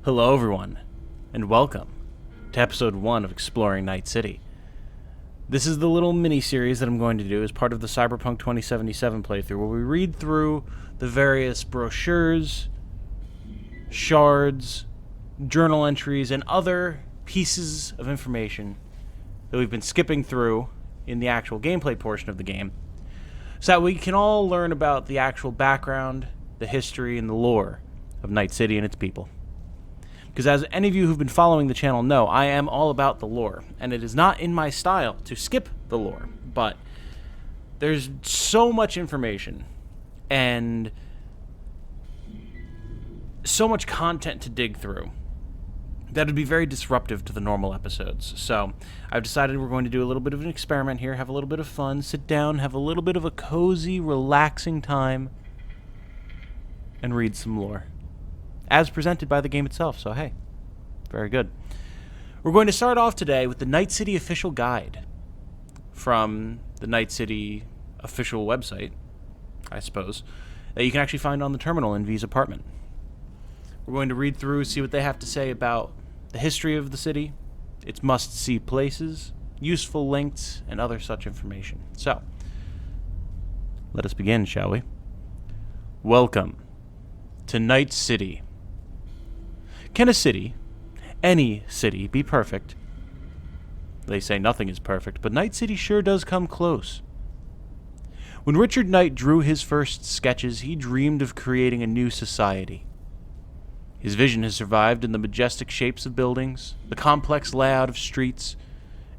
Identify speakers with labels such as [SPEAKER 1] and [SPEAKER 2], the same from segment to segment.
[SPEAKER 1] Hello everyone, and welcome to episode 1 of Exploring Night City. This is the little mini-series that I'm going to do as part of the Cyberpunk 2077 playthrough, where we read through the various brochures, shards, journal entries, and other pieces of information that we've been skipping through in the actual gameplay portion of the game, so that we can all learn about the actual background, the history, and the lore of Night City and its people. Because as any of you who've been following the channel know, I am all about the lore, and it is not in my style to skip the lore, but there's so much information and so much content to dig through that would be very disruptive to the normal episodes. So I've decided we're going to do a little bit of an experiment here, have a little bit of fun, sit down, have a little bit of a cozy, relaxing time, and read some lore, as presented by the game itself, so hey, very good. We're going to start off today with the Night City Official Guide from the Night City official website, I suppose, that you can actually find on the terminal in V's apartment. We're going to read through, see what they have to say about the history of the city, its must-see places, useful links, and other such information. So, let us begin, shall we? Welcome to Night City. Can a city, any city, be perfect? They say nothing is perfect, but Night City sure does come close. When Richard Knight drew his first sketches, he dreamed of creating a new society. His vision has survived in the majestic shapes of buildings, the complex layout of streets,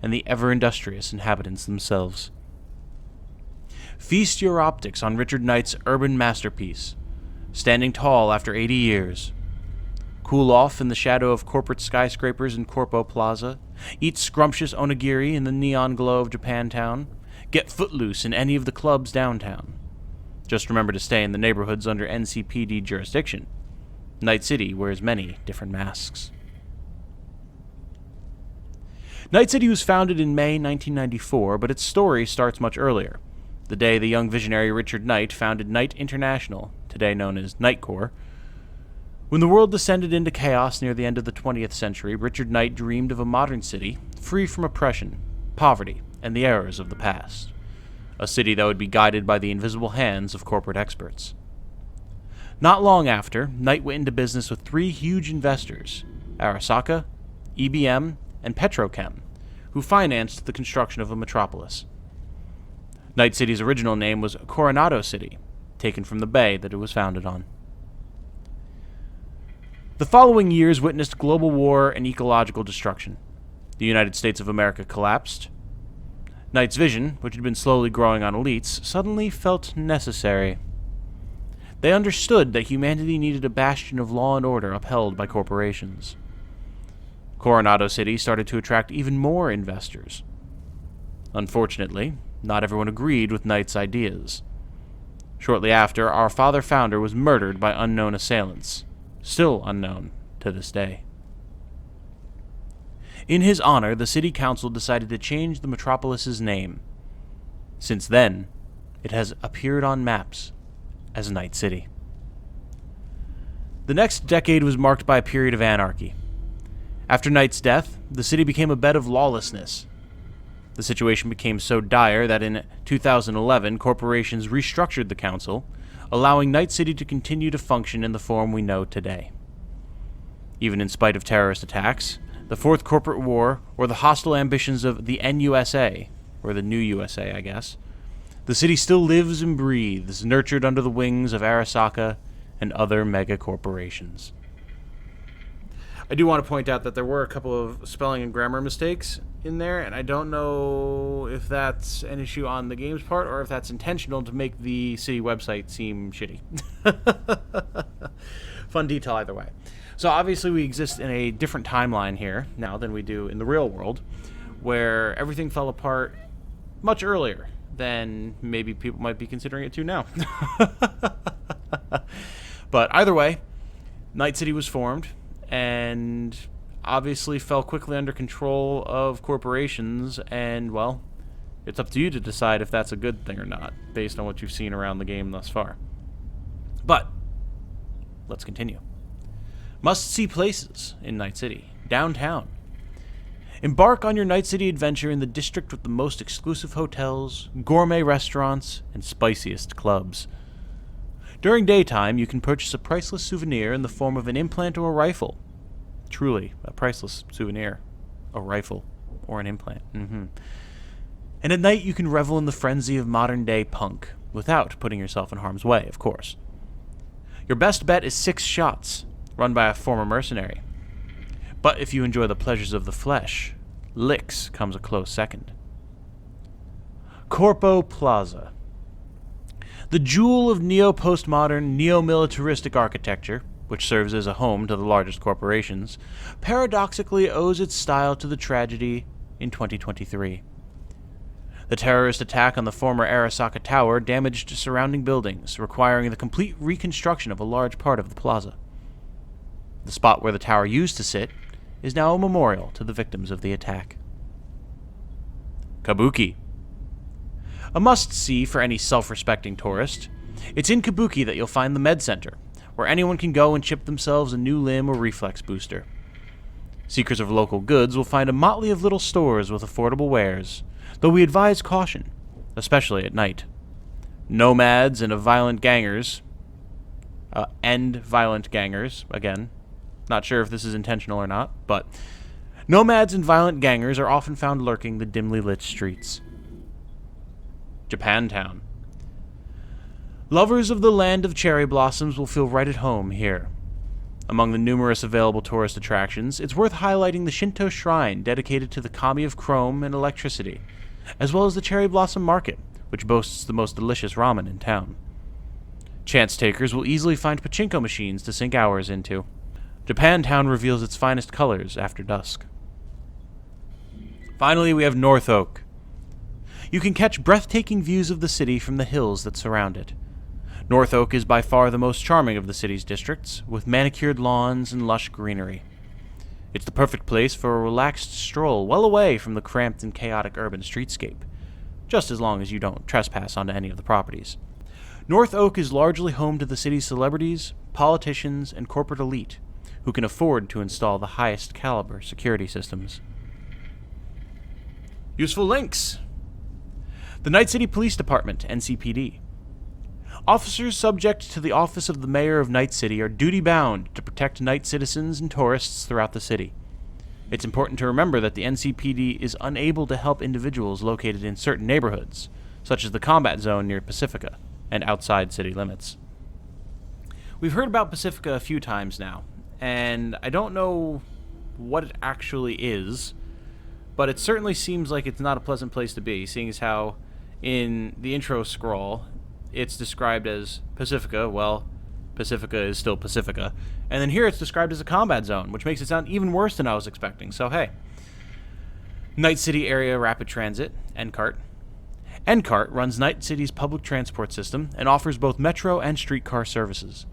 [SPEAKER 1] and the ever-industrious inhabitants themselves. Feast your optics on Richard Knight's urban masterpiece, standing tall after 80 years. Cool off in the shadow of corporate skyscrapers in Corpo Plaza, eat scrumptious onigiri in the neon glow of Japantown, get footloose in any of the clubs downtown. Just remember to stay in the neighborhoods under NCPD jurisdiction. Night City wears many different masks. Night City was founded in May 1994, but its story starts much earlier, the day the young visionary Richard Knight founded Knight International, today known as Nightcore. When the world descended into chaos near the end of the 20th century, Richard Knight dreamed of a modern city free from oppression, poverty, and the errors of the past. A city that would be guided by the invisible hands of corporate experts. Not long after, Knight went into business with 3 huge investors, Arasaka, EBM, and Petrochem, who financed the construction of a metropolis. Night City's original name was Coronado City, taken from the bay that it was founded on. The following years witnessed global war and ecological destruction. The United States of America collapsed. Knight's vision, which had been slowly growing on elites, suddenly felt necessary. They understood that humanity needed a bastion of law and order upheld by corporations. Coronado City started to attract even more investors. Unfortunately, not everyone agreed with Knight's ideas. Shortly after, our father-founder was murdered by unknown assailants, still unknown to this day. In his honor, the city council decided to change the metropolis's name. Since then, it has appeared on maps as Night City. The next decade was marked by a period of anarchy. After Knight's death, the city became a bed of lawlessness. The situation became so dire that in 2011, corporations restructured the council, allowing Night City to continue to function in the form we know today. Even in spite of terrorist attacks, the Fourth Corporate War, or the hostile ambitions of the NUSA, or the New USA, I guess, the city still lives and breathes, nurtured under the wings of Arasaka and other mega corporations. I do want to point out that there were a couple of spelling and grammar mistakes in there, and I don't know if that's an issue on the game's part or if that's intentional to make the city website seem shitty. Fun detail either way. So obviously we exist in a different timeline here now than we do in the real world, where everything fell apart much earlier than maybe people might be considering it to now. But either way, Night City was formed, and obviously fell quickly under control of corporations, and, well, it's up to you to decide if that's a good thing or not, based on what you've seen around the game thus far. But let's continue. Must-see places in Night City. Downtown. Embark on your Night City adventure in the district with the most exclusive hotels, gourmet restaurants, and spiciest clubs. During daytime, you can purchase a priceless souvenir in the form of an implant or a rifle. Truly, a priceless souvenir. A rifle. Or an implant. And at night, you can revel in the frenzy of modern-day punk, without putting yourself in harm's way, of course. Your best bet is 6 Shots, run by a former mercenary. But if you enjoy the pleasures of the flesh, Licks comes a close second. Corpo Plaza. The jewel of neo-postmodern, neo-militaristic architecture, which serves as a home to the largest corporations, paradoxically owes its style to the tragedy in 2023. The terrorist attack on the former Arasaka Tower damaged surrounding buildings, requiring the complete reconstruction of a large part of the plaza. The spot where the tower used to sit is now a memorial to the victims of the attack. Kabuki. A must-see for any self-respecting tourist. It's in Kabuki that you'll find the Med Center, where anyone can go and chip themselves a new limb or reflex booster. Seekers of local goods will find a motley of little stores with affordable wares, though we advise caution, especially at night. Nomads and violent gangers, again, not sure if this is intentional or not, but nomads and violent gangers are often found lurking the dimly lit streets. Japantown. Lovers of the land of cherry blossoms will feel right at home here. Among the numerous available tourist attractions, it's worth highlighting the Shinto shrine dedicated to the kami of chrome and electricity, as well as the Cherry Blossom Market, which boasts the most delicious ramen in town. Chance takers will easily find pachinko machines to sink hours into. Japantown reveals its finest colors after dusk. Finally, we have North Oak. You can catch breathtaking views of the city from the hills that surround it. North Oak is by far the most charming of the city's districts, with manicured lawns and lush greenery. It's the perfect place for a relaxed stroll well away from the cramped and chaotic urban streetscape, just as long as you don't trespass onto any of the properties. North Oak is largely home to the city's celebrities, politicians, and corporate elite, who can afford to install the highest caliber security systems. Useful links. The Night City Police Department, NCPD. Officers subject to the office of the Mayor of Night City are duty-bound to protect night citizens and tourists throughout the city. It's important to remember that the NCPD is unable to help individuals located in certain neighborhoods, such as the combat zone near Pacifica and outside city limits. We've heard about Pacifica a few times now, and I don't know what it actually is, but it certainly seems like it's not a pleasant place to be, seeing as how in the intro scroll it's described as Pacifica. Well, Pacifica is still Pacifica. And then here it's described as a combat zone, which makes it sound even worse than I was expecting. So, hey. Night City Area Rapid Transit, NCART. NCART runs Night City's public transport system and offers both metro and streetcar services.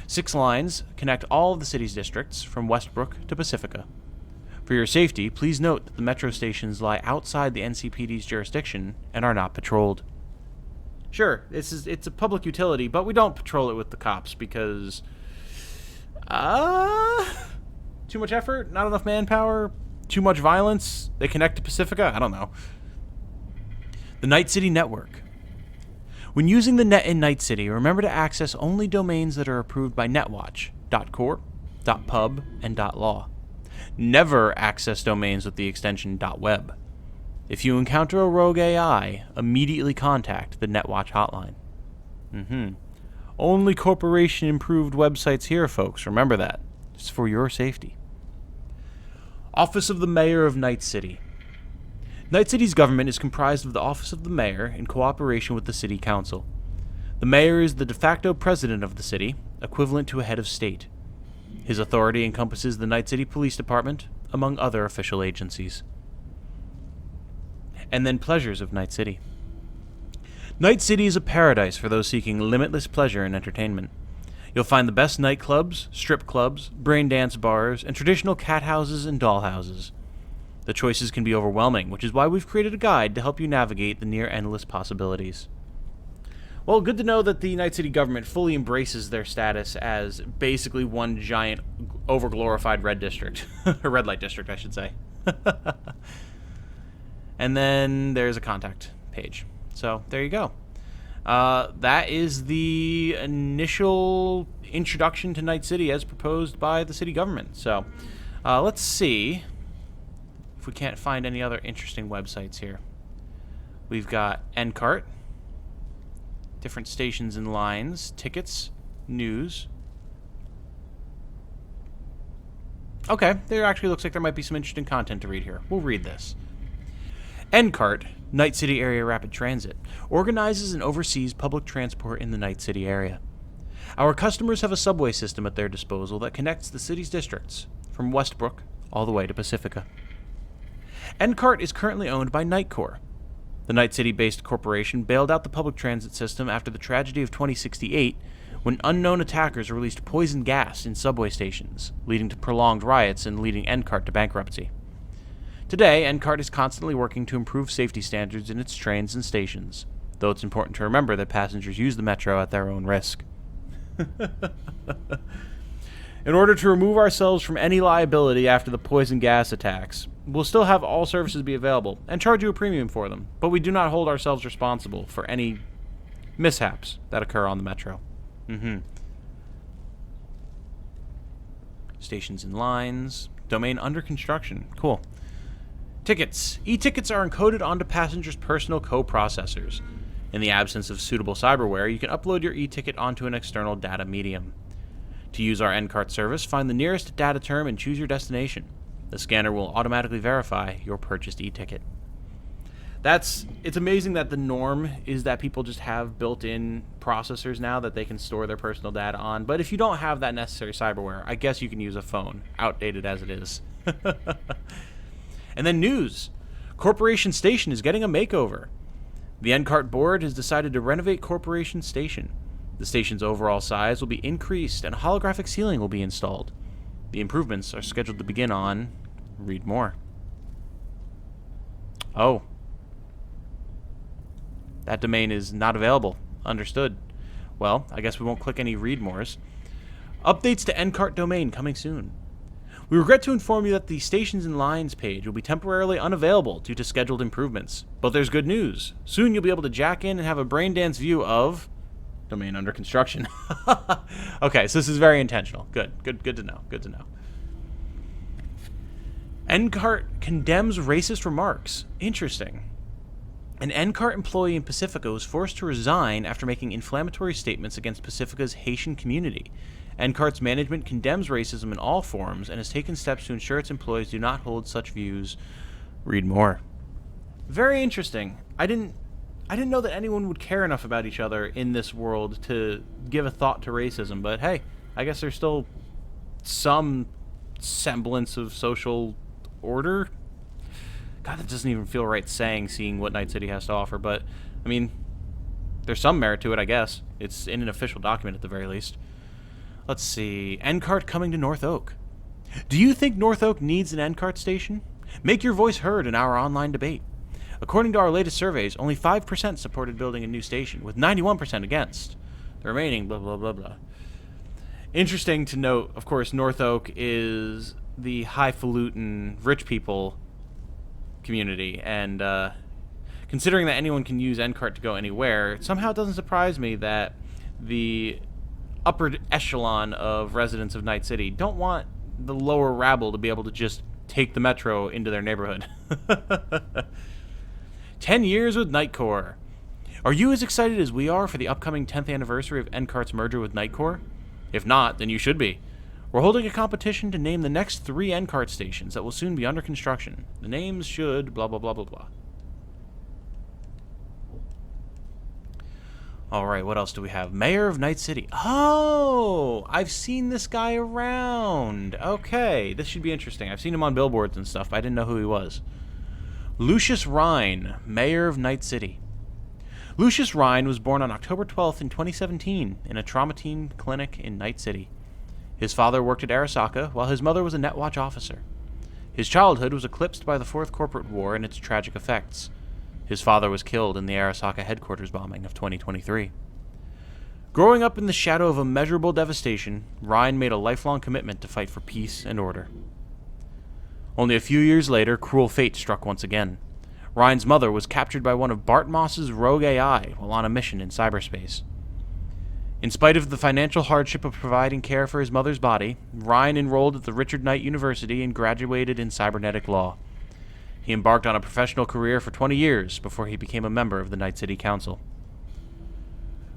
[SPEAKER 1] 6 lines connect all of the city's districts from Westbrook to Pacifica. For your safety, please note that the metro stations lie outside the NCPD's jurisdiction and are not patrolled. Sure, it's a public utility, but we don't patrol it with the cops because... too much effort? Not enough manpower? Too much violence? They connect to Pacifica? I don't know. The Night City Network. When using the net in Night City, remember to access only domains that are approved by Netwatch, .corp, .pub, and .law. Never access domains with the extension .web. If you encounter a rogue AI, immediately contact the Netwatch hotline. Only corporation-improved websites here, folks. Remember that. It's for your safety. Office of the Mayor of Night City. Night City's government is comprised of the Office of the Mayor in cooperation with the City Council. The Mayor is the de facto president of the city, equivalent to a head of state. His authority encompasses the Night City Police Department, among other official agencies. And then pleasures of Night City. Night City is a paradise for those seeking limitless pleasure and entertainment. You'll find the best nightclubs, strip clubs, brain dance bars, and traditional cat houses and doll houses. The choices can be overwhelming, which is why we've created a guide to help you navigate the near endless possibilities. Well, good to know that the Night City government fully embraces their status as basically one giant overglorified red district. Or red light district, I should say. And then there's a contact page. So there you go. That is the initial introduction to Night City as proposed by the city government. So let's see if we can't find any other interesting websites here. We've got NCART, different stations and lines, tickets, news. Okay, there actually looks like there might be some interesting content to read here. We'll read this. NCART, Night City Area Rapid Transit, organizes and oversees public transport in the Night City area. Our customers have a subway system at their disposal that connects the city's districts, from Westbrook all the way to Pacifica. NCART is currently owned by Nightcore. The Night City-based corporation bailed out the public transit system after the tragedy of 2068, when unknown attackers released poison gas in subway stations, leading to prolonged riots and leading NCART to bankruptcy. Today, NCART is constantly working to improve safety standards in its trains and stations, though it's important to remember that passengers use the metro at their own risk. In order to remove ourselves from any liability after the poison gas attacks, we'll still have all services be available and charge you a premium for them, but we do not hold ourselves responsible for any mishaps that occur on the metro. Stations and lines, domain under construction. Cool. Tickets. E-tickets are encoded onto passengers' personal co-processors. In the absence of suitable cyberware, you can upload your e-ticket onto an external data medium. To use our NCART service, find the nearest data term and choose your destination. The scanner will automatically verify your purchased e-ticket. It's amazing that the norm is that people just have built-in processors now that they can store their personal data on. But if you don't have that necessary cyberware, I guess you can use a phone, outdated as it is. And then news. Corporation Station is getting a makeover. The NCART board has decided to renovate Corporation Station. The station's overall size will be increased and a holographic ceiling will be installed. The improvements are scheduled to begin on... Read more. Oh. That domain is not available. Understood. Well, I guess we won't click any read mores. Updates to NCART domain coming soon. We regret to inform you that the Stations and Lines page will be temporarily unavailable due to scheduled improvements. But there's good news. Soon you'll be able to jack in and have a brain dance view of... domain under construction. Okay, so this is very intentional. Good to know. Good to know. NCART condemns racist remarks. Interesting. An NCART employee in Pacifica was forced to resign after making inflammatory statements against Pacifica's Haitian community. NCART's management condemns racism in all forms and has taken steps to ensure its employees do not hold such views. Read more. Very interesting. I didn't know that anyone would care enough about each other in this world to give a thought to racism, but hey, I guess there's still some semblance of social order. God, that doesn't even feel right seeing what Night City has to offer, but, I mean, there's some merit to it, I guess. It's in an official document at the very least. Let's see. NCART coming to North Oak. Do you think North Oak needs an NCART station? Make your voice heard in our online debate. According to our latest surveys, only 5% supported building a new station, with 91% against. The remaining blah, blah, blah, blah. Interesting to note, of course, North Oak is the highfalutin rich people community, and considering that anyone can use NCART to go anywhere, somehow it doesn't surprise me that the upper echelon of residents of Night City don't want the lower rabble to be able to just take the metro into their neighborhood. 10 years with Nightcore. Are you as excited as we are for the upcoming 10th anniversary of NCART's merger with Nightcore? If not, then you should be. We're holding a competition to name the next 3 NCART stations that will soon be under construction. The names should blah blah blah blah blah. Alright, what else do we have? Mayor of Night City. Oh! I've seen this guy around. Okay, this should be interesting. I've seen him on billboards and stuff, but I didn't know who he was. Lucius Rhine, Mayor of Night City. Lucius Rhine was born on October 12th in 2017 in a trauma team clinic in Night City. His father worked at Arasaka, while his mother was a Netwatch officer. His childhood was eclipsed by the Fourth Corporate War and its tragic effects. His father was killed in the Arasaka headquarters bombing of 2023. Growing up in the shadow of immeasurable devastation, Ryan made a lifelong commitment to fight for peace and order. Only a few years later, cruel fate struck once again. Ryan's mother was captured by one of Bart Moss's rogue AI while on a mission in cyberspace. In spite of the financial hardship of providing care for his mother's body, Ryan enrolled at the Richard Knight University and graduated in cybernetic law. He embarked on a professional career for 20 years before he became a member of the Night City Council.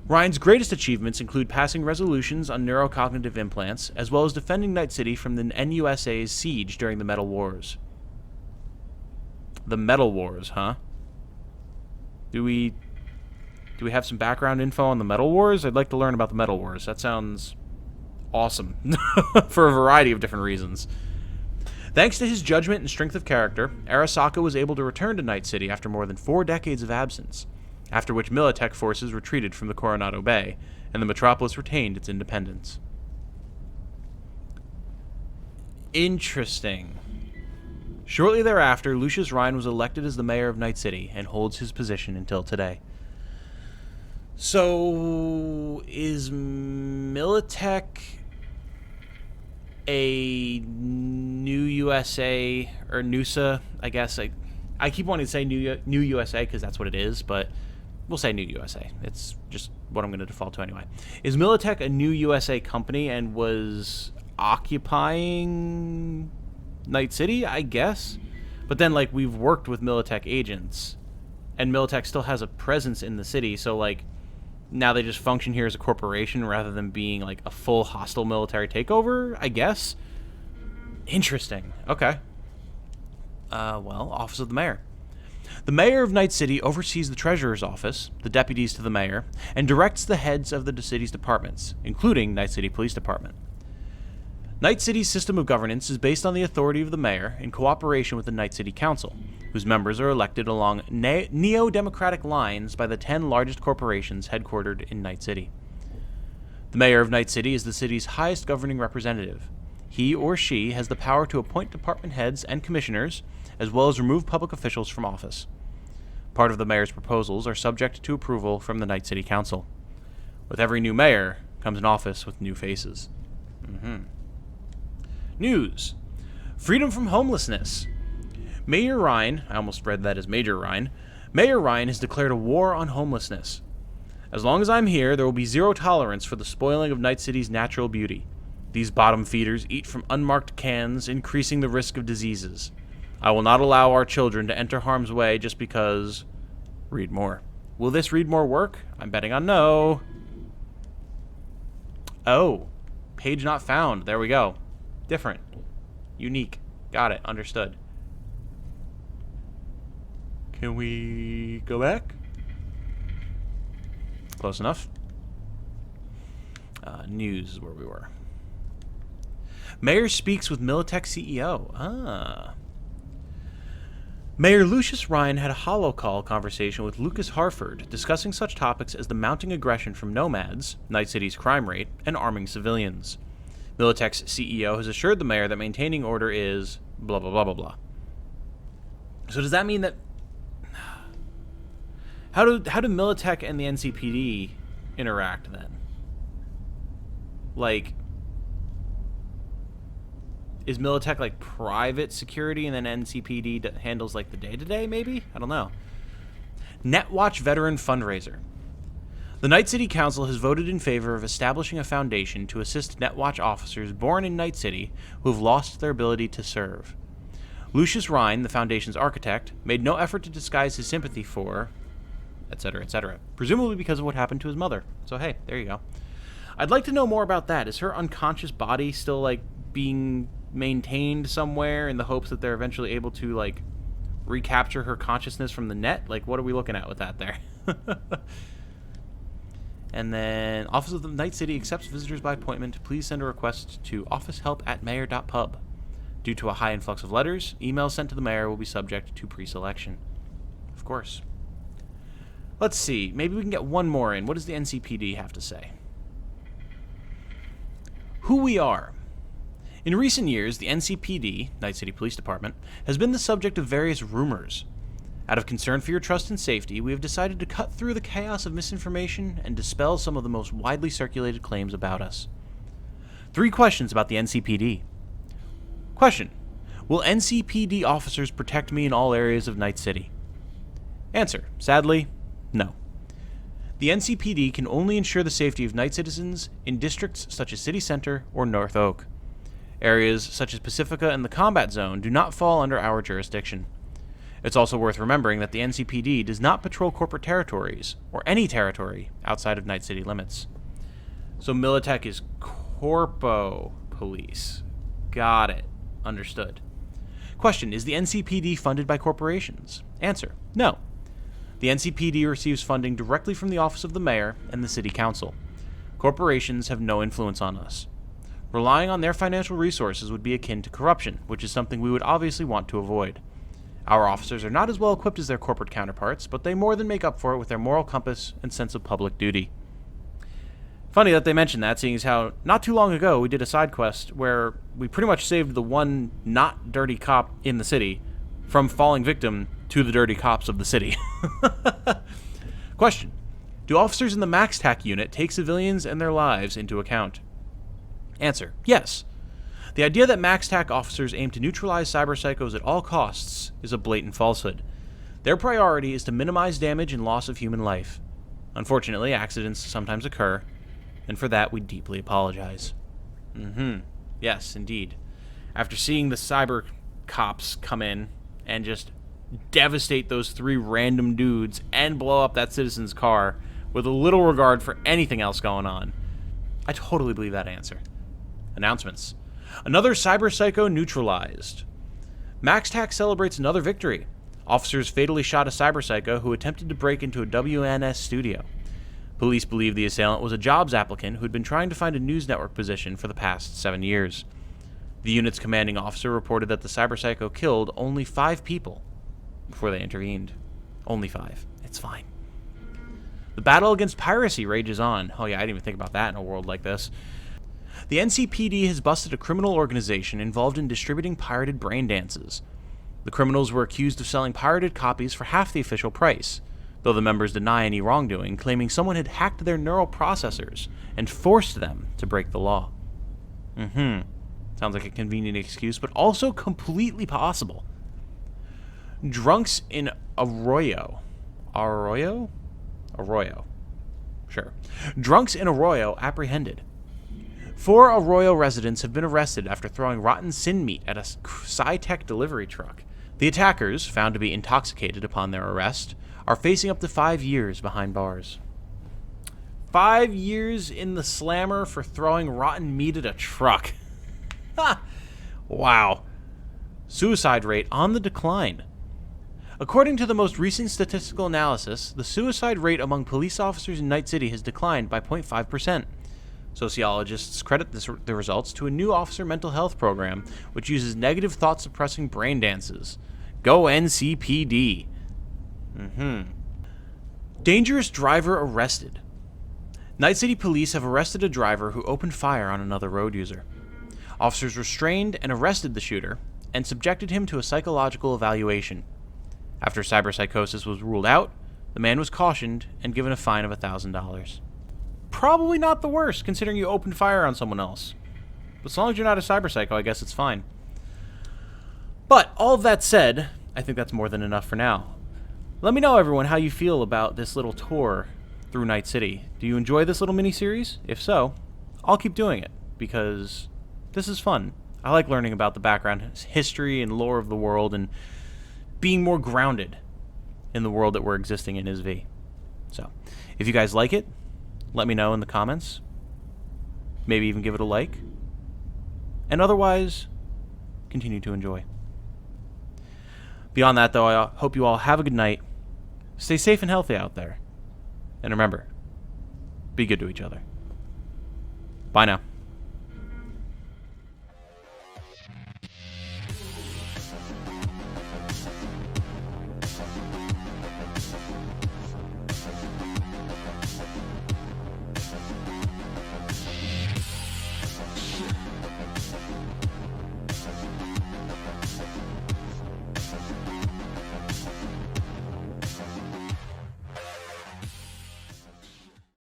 [SPEAKER 1] Ryan's greatest achievements include passing resolutions on neurocognitive implants, as well as defending Night City from the NUSA's siege during the Metal Wars. The Metal Wars, huh? Do we have some background info on the Metal Wars? I'd like to learn about the Metal Wars. That sounds awesome for a variety of different reasons. Thanks to his judgment and strength of character, Arasaka was able to return to Night City after more than 4 decades of absence, after which Militech forces retreated from the Coronado Bay, and the metropolis retained its independence. Interesting. Shortly thereafter, Lucius Ryan was elected as the mayor of Night City and holds his position until today. So, is Militech a new USA, or NUSA, I guess? I keep wanting to say new USA because that's what it is, but we'll say New USA. It's just what I'm going to default to anyway. Is Militech a new USA company and was occupying Night City, I guess? But then, like, we've worked with Militech agents, and Militech still has a presence in the city, so, like, now they just function here as a corporation rather than being, like, a full hostile military takeover, I guess? Interesting. Okay. Well, Office of the Mayor. The mayor of Night City oversees the treasurer's office, the deputies to the mayor, and directs the heads of the city's departments, including Night City Police Department. Night City's system of governance is based on the authority of the mayor in cooperation with the Night City Council, whose members are elected along neo-democratic lines by the 10 largest corporations headquartered in Night City. The mayor of Night City is the city's highest governing representative. He or she has the power to appoint department heads and commissioners, as well as remove public officials from office. Part of the mayor's proposals are subject to approval from the Night City Council. With every new mayor comes an office with new faces. News. Freedom from homelessness. Mayor Ryan, I almost read that as Major Ryan, Mayor Ryan has declared a war on homelessness. As long as I'm here, there will be zero tolerance for the spoiling of Night City's natural beauty. These bottom feeders eat from unmarked cans, increasing the risk of diseases. I will not allow our children to enter harm's way just because... Read more. Will this read more work? I'm betting on no. Oh. Page not found. There we go. Different. Unique. Got it. Understood. Can we go back? Close enough. News is where we were. Mayor speaks with Militech CEO. Mayor Lucius Ryan had a holocall conversation with Lucas Harford, discussing such topics as the mounting aggression from nomads, Night City's crime rate, and arming civilians. Militech's CEO has assured the mayor that maintaining order is blah blah blah blah blah. So does that mean that how do Militech and the NCPD interact then? Like, is Militech like private security and then NCPD handles like the day-to-day maybe? I don't know. Netwatch Veteran Fundraiser. The Night City Council has voted in favor of establishing a foundation to assist Netwatch officers born in Night City who have lost their ability to serve. Lucius Ryan, the foundation's architect, made no effort to disguise his sympathy for, etc., etc., presumably because of what happened to his mother. So hey, there you go. I'd like to know more about that. Is her unconscious body still like being maintained somewhere in the hopes that they're eventually able to like recapture her consciousness from the net? Like, what are we looking at with that there? And then Office of the Night City accepts visitors by appointment. Please send a request to officehelp@mayor.pub. Due to a high influx of letters, emails sent to the mayor will be subject to pre-selection. Of course. Let's see. Maybe we can get one more in. What does the NCPD have to say? Who we are. In recent years, the NCPD, Night City Police Department, has been the subject of various rumors. Out of concern for your trust and safety, we have decided to cut through the chaos of misinformation and dispel some of the most widely circulated claims about us. 3 questions about the NCPD. Question: will NCPD officers protect me in all areas of Night City? Answer: sadly, no. The NCPD can only ensure the safety of night citizens in districts such as City Center or North Oak. Areas such as Pacifica and the Combat Zone do not fall under our jurisdiction. It's also worth remembering that the NCPD does not patrol corporate territories, or any territory outside of Night City limits. So Militech is Corpo Police. Got it. Understood. Question: is the NCPD funded by corporations? Answer: no. The NCPD receives funding directly from the Office of the Mayor and the City Council. Corporations have no influence on us. Relying on their financial resources would be akin to corruption, which is something we would obviously want to avoid. Our officers are not as well equipped as their corporate counterparts, but they more than make up for it with their moral compass and sense of public duty. Funny that they mentioned that, seeing as how not too long ago we did a side quest where we pretty much saved the one not dirty cop in the city from falling victim to the dirty cops of the city. Question: do officers in the MaxTac unit take civilians and their lives into account? Answer: yes. The idea that MaxTac officers aim to neutralize cyberpsychos at all costs is a blatant falsehood. Their priority is to minimize damage and loss of human life. Unfortunately, accidents sometimes occur, and for that we deeply apologize. Yes, indeed. After seeing the cyber cops come in and just devastate those 3 random dudes and blow up that citizen's car with a little regard for anything else going on, I totally believe that answer. Announcements. Another cyberpsycho neutralized. MaxTac celebrates another victory. Officers fatally shot a cyberpsycho who attempted to break into a WNS studio. Police believe the assailant was a jobs applicant who had been trying to find a news network position for the past 7 years. The unit's commanding officer reported that the cyberpsycho killed only 5 people before they intervened. Only 5. It's fine. The battle against piracy rages on. Oh yeah, I didn't even think about that in a world like this. The NCPD has busted a criminal organization involved in distributing pirated brain dances. The criminals were accused of selling pirated copies for half the official price, though the members deny any wrongdoing, claiming someone had hacked their neural processors and forced them to break the law. Sounds like a convenient excuse, but also completely possible. Drunks in Arroyo. Sure. Drunks in Arroyo apprehended. 4 Arroyo residents have been arrested after throwing rotten sin meat at a SciTech delivery truck. The attackers, found to be intoxicated upon their arrest, are facing up to 5 years behind bars. 5 years in the slammer for throwing rotten meat at a truck. Wow. Suicide rate on the decline. According to the most recent statistical analysis, the suicide rate among police officers in Night City has declined by 0.5%. Sociologists credit the results to a new officer mental health program which uses negative thought-suppressing brain dances. Go NCPD! Dangerous driver arrested. Night City police have arrested a driver who opened fire on another road user. Officers restrained and arrested the shooter and subjected him to a psychological evaluation. After cyberpsychosis was ruled out, the man was cautioned and given a fine of $1,000. Probably not the worst, considering you opened fire on someone else. But as long as you're not a cyberpsycho, I guess it's fine. But, all of that said, I think that's more than enough for now. Let me know, everyone, how you feel about this little tour through Night City. Do you enjoy this little mini-series? If so, I'll keep doing it, because this is fun. I like learning about the background history and lore of the world, and being more grounded in the world that we're existing in as V. So, if you guys like it, let me know in the comments. Maybe even give it a like. And otherwise, continue to enjoy. Beyond that, though, I hope you all have a good night. Stay safe and healthy out there. And remember, be good to each other. Bye now.